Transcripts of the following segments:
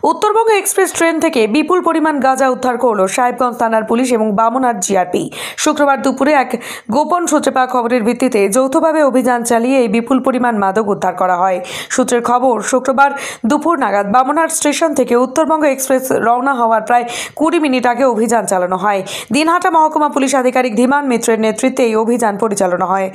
Uttarbanga express train থেকে বিপুল পরিমাণ গাঁজা উদ্ধার করল সাহেবগঞ্জ থানার পুলিশ এবং বামনহাট জিআরপি। শুক্রবার দুপুরে এক গোপন সূত্রে পাওয়া খবরের ভিত্তিতে যৌথভাবে অভিযান চালিয়ে এই বিপুল পরিমাণ মাদক উদ্ধার করা হয়। সূত্রের খবর, শুক্রবার দুপুর নাগাদ বামনহাট স্টেশন থেকে উত্তরবঙ্গ এক্সপ্রেস রওনা হওয়ার প্রায় 20 মিনিট আগে অভিযান চালানো হয়। দিনহাটা মহকুমা পুলিশ আধিকারিক ধীমান মিত্রের নেতৃত্বে এই অভিযান পরিচালনা হয়।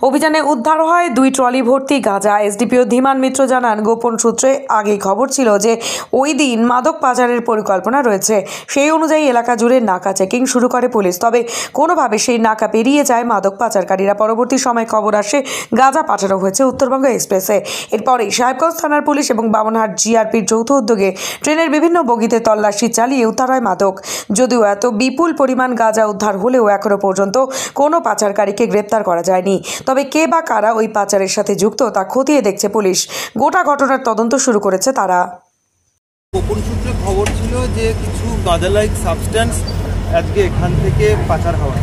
অভিযানে উদ্ধার হয় 2 ট্রলি ভর্তি গাঁজা। এসডিপিও ধীমান মিত্র জানান, গোপন সূত্রে আগেই খবর ছিল যে ওই দিন মাদক পাচারের পরিকল্পনা রয়েছে। সেই অনুযায়ী এলাকা জুড়ে নাকা চেকিং শুরু করে পুলিশ। তবে কোনোভাবে সেই নাকা পেরিয়ে যায় মাদক পাচারকারীরা। পরবর্তী সময় খবর আসে গাঁজা পাঠানো হয়েছে উত্তরবঙ্গ এক্সপ্রেসে। এরপরেই সাহেবগঞ্জ থানার পুলিশ এবং বামনহাট জিআরপির যৌথ উদ্যোগে ট্রেনের বিভিন্ন বগিতে তল্লাশি চালিয়ে উদ্ধার হয় মাদক। যদিও এত বিপুল পরিমাণ গাঁজা উদ্ধার হলেও এখনো পর্যন্ত কোনো পাচারকারীকে গ্রেপ্তার করা যায়নি। তবে কে বা কারা ওই পাচারের সাথে যুক্ত তা খতিয়ে দেখছে পুলিশ। গোটা ঘটনার তদন্ত শুরু করেছে তারা। গোপন সূত্রে খবর ছিল যে কিছু গাঁজা লাইক সাবস্ট্যান্স আজকে এখান থেকে পাচার হওয়া,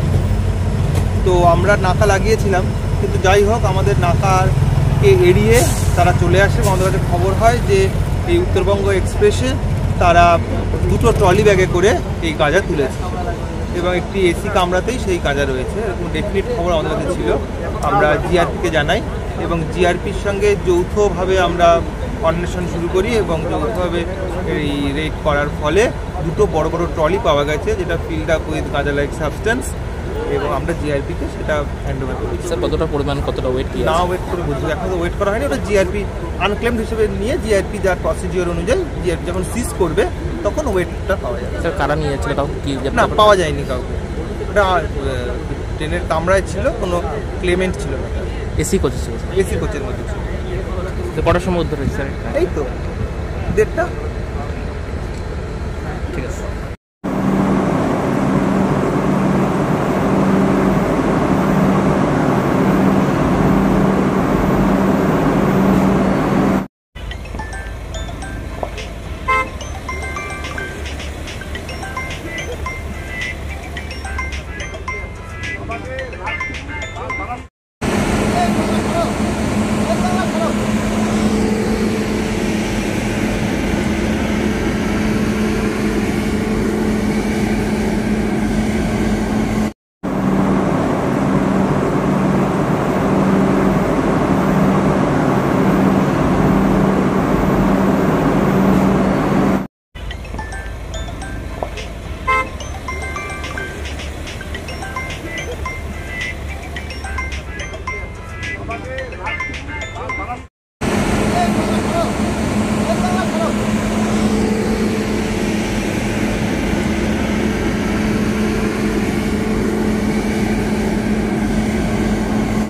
তো আমরা নাকা লাগিয়েছিলাম, কিন্তু যাই হোক আমাদের নাকাকে এড়িয়ে তারা চলে আসে। আমাদের কাছে খবর হয় যে এই উত্তরবঙ্গ এক্সপ্রেসে তারা 2টো ট্রলি ব্যাগে করে এই গাঁজা তুলেছে এবং একটি এসি কামরাতেই সেই গাঁজা রয়েছে। এরকম ডেফিনিট খবর আমাদের কাছে ছিল। আমরা জিআরপিকে জানাই এবং জিআরপির সঙ্গে যৌথভাবে আমরা অন্বেষণ শুরু করি এবং যৌথভাবে এই রেড করার ফলে 2টো বড় বড় ট্রলি পাওয়া গেছে, যেটা ফিল্ড আপ উইথ গাঁজা লাইক সাবস্টেন্স, এবং আমরা জিআরপিকে সেটা হ্যান্ড ওভার করি। স্যার কতটা পরিমাণ, কতটা ওয়েট না ওয়েট করে বুঝবো, এখন তো ওয়েট করা হয়নি। ওটা জিআরপি আনক্লেমড হিসেবে নিয়ে জিআরপি যার প্রসিডিওর অনুযায়ী জিআরপি যখন সিজ করবে তখন ওয়েটটা পাওয়া যাবে। স্যার কারা নিয়ে যাচ্ছিল তাও কি না, পাওয়া যায়নি কাউকে। ওটা ট্রেনের কামরায় ছিল, কোনো ক্লেমেন্ট ছিল না। এসি কোচ ছিল, এসি কোচের মধ্যে ছিল। তো কটার সময় উদ্ধার হয়েছে স্যার? এই তো 1:30। ঠিক আছে।